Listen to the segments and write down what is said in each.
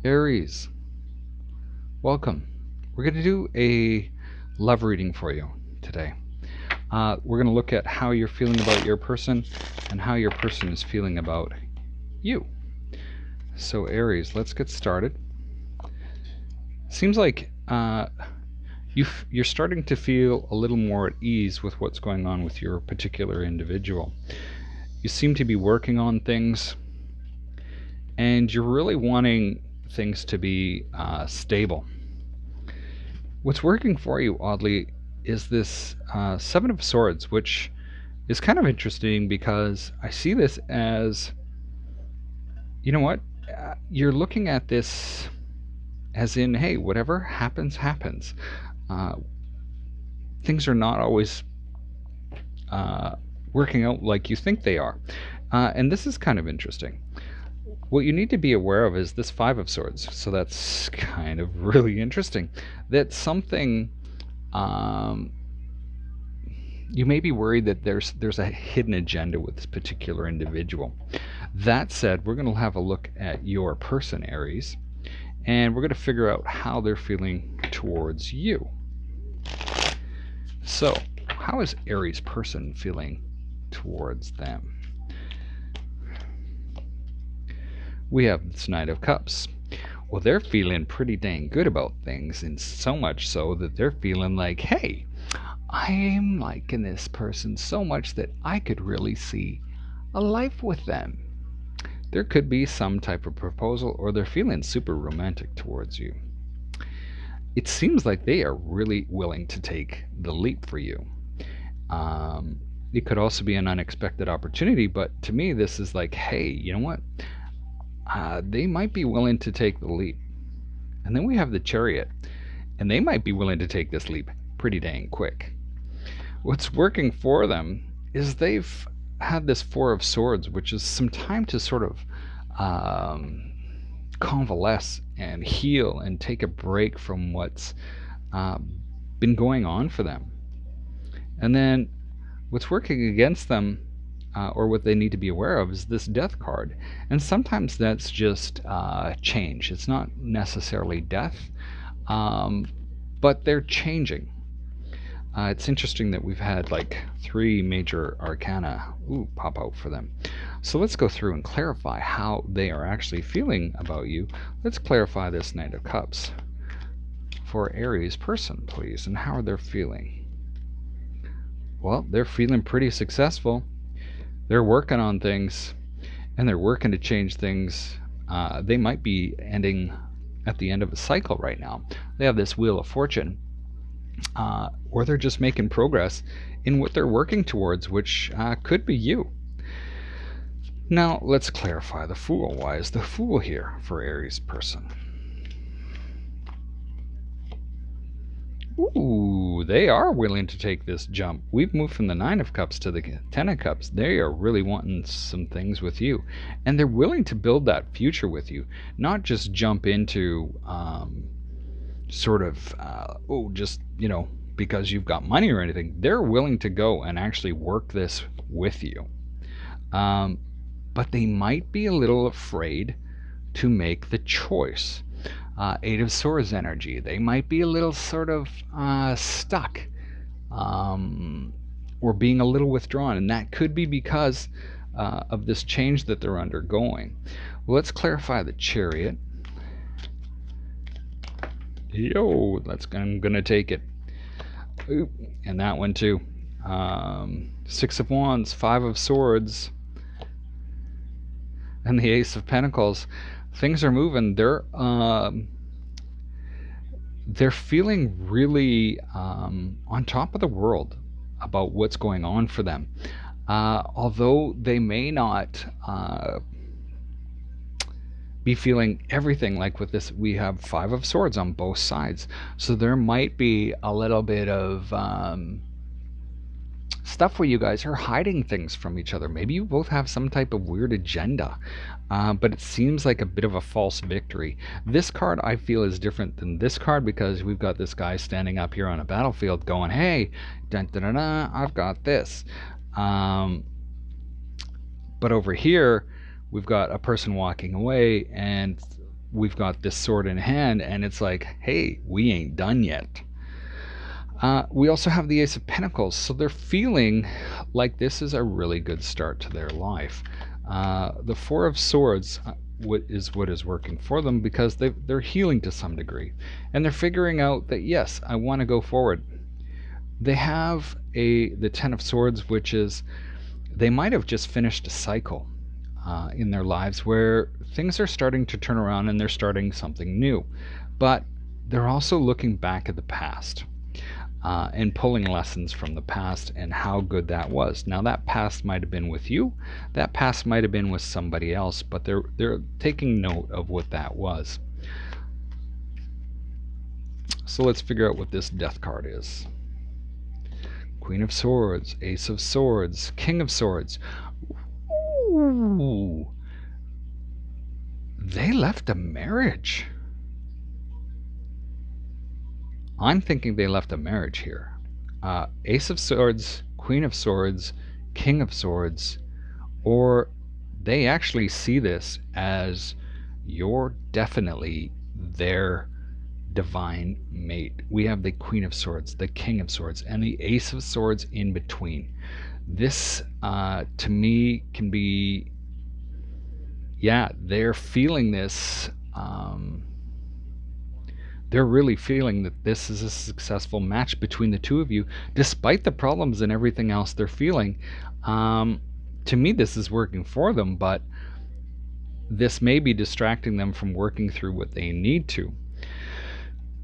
Aries, welcome. We're going to do a love reading for you today. We're going to look at how you're feeling about your person and how your person is feeling about you. So, Aries, let's get started. Seems like you're starting to feel a little more at ease with what's going on with your particular individual. You seem to be working on things, and you're really wanting things to be stable. What's working for you, oddly, is this Seven of Swords, which is kind of interesting because I see this as, you know what? You're looking at this as in, hey, whatever happens, happens. Things are not always working out like you think they are. And this is kind of interesting. What you need to be aware of is this Five of Swords. So that's kind of really interesting. That something you may be worried that there's a hidden agenda with this particular individual. That said, we're going to have a look at your person, Aries, and we're going to figure out how they're feeling towards you. So, how is Aries person feeling towards them? We have this Knight of Cups. Well, they're feeling pretty dang good about things, and so much so that they're feeling like, hey, I'm liking this person so much that I could really see a life with them. There could be some type of proposal, or they're feeling super romantic towards you. It seems like they are really willing to take the leap for you. It could also be an unexpected opportunity, but to me, this is like, hey, you know what? They might be willing to take the leap. And then we have the Chariot, and they might be willing to take this leap pretty dang quick. What's working for them is they've had this Four of Swords, which is some time to sort of convalesce and heal and take a break from what's been going on for them. And then what's working against them, or what they need to be aware of, is this Death card. And sometimes that's just change. It's not necessarily death, but they're changing. It's interesting that we've had like 3 major arcana pop out for them. So let's go through and clarify how they are actually feeling about you. Let's clarify this Knight of Cups for Aries person, please, and how are they feeling? Well, they're feeling pretty successful. They're working on things, and they're working to change things. They might be ending at the end of a cycle right now. They have this Wheel of Fortune, or they're just making progress in what they're working towards, which could be you. Now, let's clarify the Fool. Why is the Fool here for Aries person? Ooh, they are willing to take this jump. We've moved from the Nine of Cups to the Ten of Cups. They are really wanting some things with you. And they're willing to build that future with you. Not just jump into sort of, just, because you've got money or anything. They're willing to go and actually work this with you. But they might be a little afraid to make the choice. Eight of Swords energy. They might be a little sort of stuck, or being a little withdrawn, and that could be because of this change that they're undergoing. Well, let's clarify the Chariot. I'm gonna take it. Ooh, and that one too. 6 of Wands, 5 of Swords, and the Ace of Pentacles. Things are moving. They're feeling really on top of the world about what's going on for them. Although they may not be feeling everything, like with this, we have 5 of Swords on both sides. So there might be a little bit of stuff where you guys are hiding things from each other. Maybe you both have some type of weird agenda, but it seems like a bit of a false victory. This card, I feel, is different than this card because we've got this guy standing up here on a battlefield going, hey, dun, dun, dun, dun, I've got this. But over here, we've got a person walking away, and we've got this sword in hand, and it's like, hey, we ain't done yet. We also have the Ace of Pentacles, so they're feeling like this is a really good start to their life. The Four of Swords what is working for them, because they're healing to some degree, and they're figuring out that, yes, I want to go forward. They have the Ten of Swords, which is, they might have just finished a cycle in their lives where things are starting to turn around and they're starting something new, but they're also looking back at the past. And pulling lessons from the past and how good that was. Now, that past might have been with you, that past might have been with somebody else, but they're taking note of what that was. So let's figure out what this Death card is. Queen of Swords, Ace of Swords, King of Swords. Ooh, they left a marriage. I'm thinking they left a marriage here. Ace of Swords, Queen of Swords, King of Swords, or they actually see this as you're definitely their divine mate. We have the Queen of Swords, the King of Swords, and the Ace of Swords in between. This, to me, can be, yeah, they're feeling this. They're really feeling that this is a successful match between the two of you, despite the problems and everything else they're feeling. To me, this is working for them, but this may be distracting them from working through what they need to.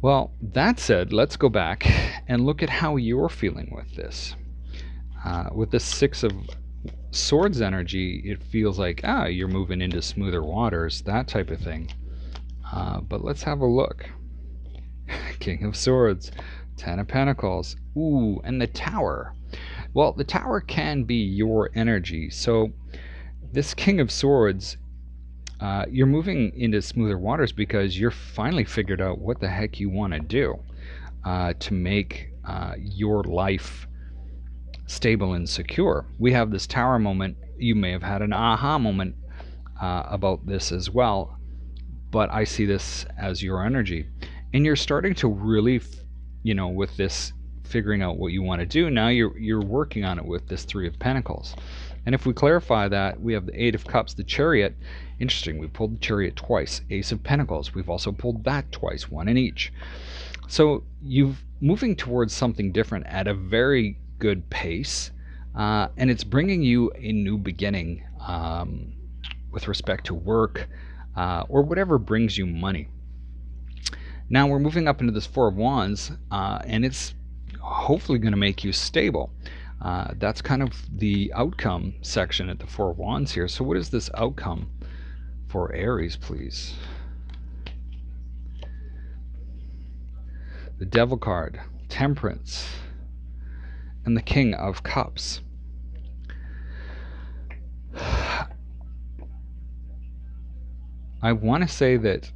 Well, that said, let's go back and look at how you're feeling with this. With the Six of Swords energy, it feels like, you're moving into smoother waters, that type of thing. But let's have a look. King of Swords, Ten of Pentacles, ooh, and the Tower. Well, the Tower can be your energy. So this King of Swords, you're moving into smoother waters because you're finally figured out what the heck you want to do to make your life stable and secure. We have this Tower moment. You may have had an aha moment about this as well, but I see this as your energy. And you're starting to really, with this figuring out what you want to do, now you're working on it with this Three of Pentacles. And if we clarify that, we have the Eight of Cups, the Chariot. Interesting, we pulled the Chariot twice. Ace of Pentacles, we've also pulled that twice, one in each. So you're moving towards something different at a very good pace, and it's bringing you a new beginning with respect to work or whatever brings you money. Now we're moving up into this Four of Wands, and it's hopefully going to make you stable. That's kind of the outcome section at the Four of Wands here. So what is this outcome for Aries, please? The Devil card, Temperance, and the King of Cups. I want to say that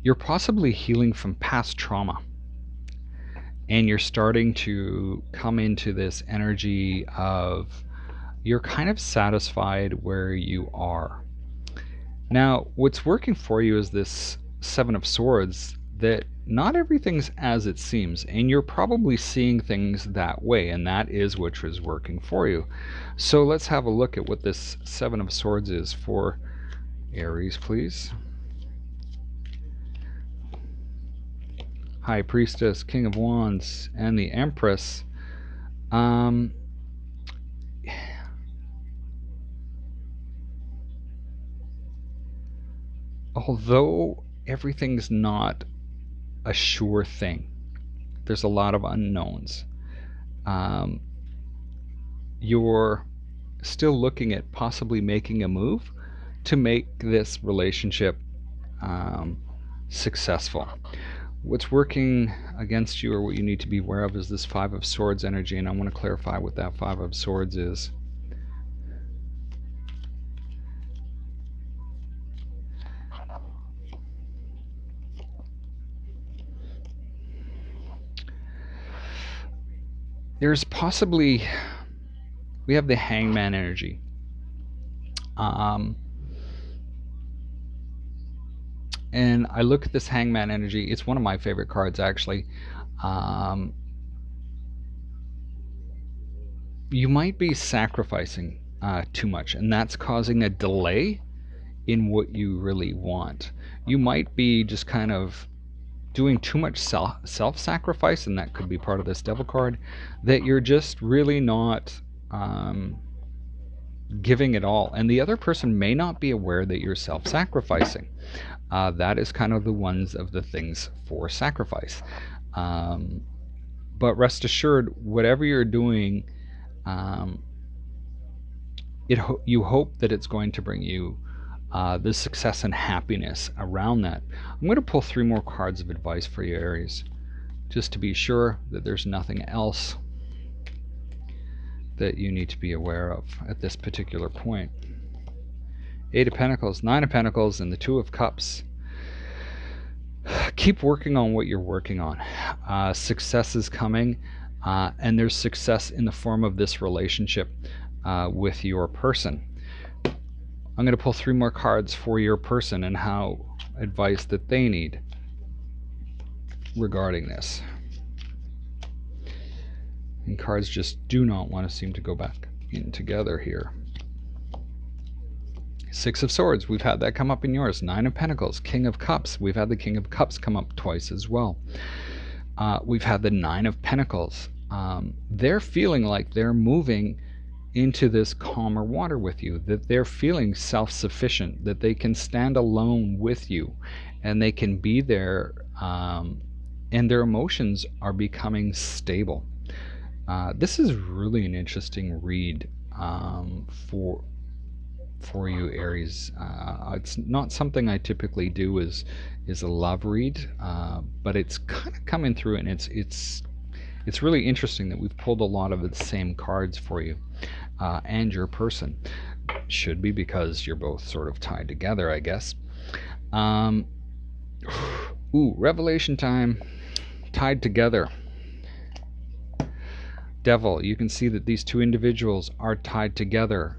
you're possibly healing from past trauma, and you're starting to come into this energy of you're kind of satisfied where you are. Now, what's working for you is this Seven of Swords, that not everything's as it seems, and you're probably seeing things that way, and that is which is working for you. So let's have a look at what this Seven of Swords is for Aries, please. High Priestess, King of Wands, and the Empress. Although everything's not a sure thing, there's a lot of unknowns. You're still looking at possibly making a move to make this relationship successful. What's working against you, or what you need to be aware of, is this Five of Swords energy, and I want to clarify what that Five of Swords is. There's possibly, we have the Hangman energy. And I look at this Hangman energy. It's one of my favorite cards, actually. You might be sacrificing too much, and that's causing a delay in what you really want. You might be just kind of doing too much self-sacrifice, and that could be part of this devil card, that you're just really not giving it all, and the other person may not be aware that you're self-sacrificing. That is kind of the ones of the things for sacrifice. But rest assured, whatever you're doing, you hope that it's going to bring you the success and happiness around that. I'm going to pull 3 more cards of advice for you, Aries, just to be sure that there's nothing else that you need to be aware of at this particular point. 8 of Pentacles, 9 of Pentacles, and the 2 of Cups. Keep working on what you're working on. Success is coming, and there's success in the form of this relationship with your person. I'm going to pull 3 more cards for your person and how advice that they need regarding this. And cards just do not want to seem to go back in together here. 6 of Swords, we've had that come up in yours. 9 of Pentacles, King of Cups, we've had the King of Cups come up twice as well. We've had the 9 of Pentacles. They're feeling like they're moving into this calmer water with you, that they're feeling self-sufficient, that they can stand alone with you, and they can be there, and their emotions are becoming stable. This is really an interesting read for you, Aries. It's not something I typically do is a love read, but it's kind of coming through, and it's really interesting that we've pulled a lot of the same cards for you and your person. Should be because you're both sort of tied together, I guess. Ooh, revelation time. Tied together. Devil, you can see that these 2 individuals are tied together.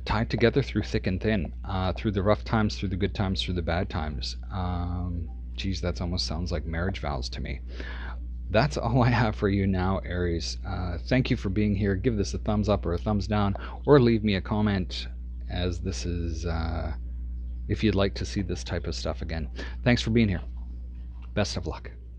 Tied together through thick and thin, through the rough times, through the good times, through the bad times. Geez, that almost sounds like marriage vows to me. That's all I have for you now, Aries. Thank you for being here. Give this a thumbs up or a thumbs down, or leave me a comment, as this is if you'd like to see this type of stuff again. Thanks for being here. Best of luck.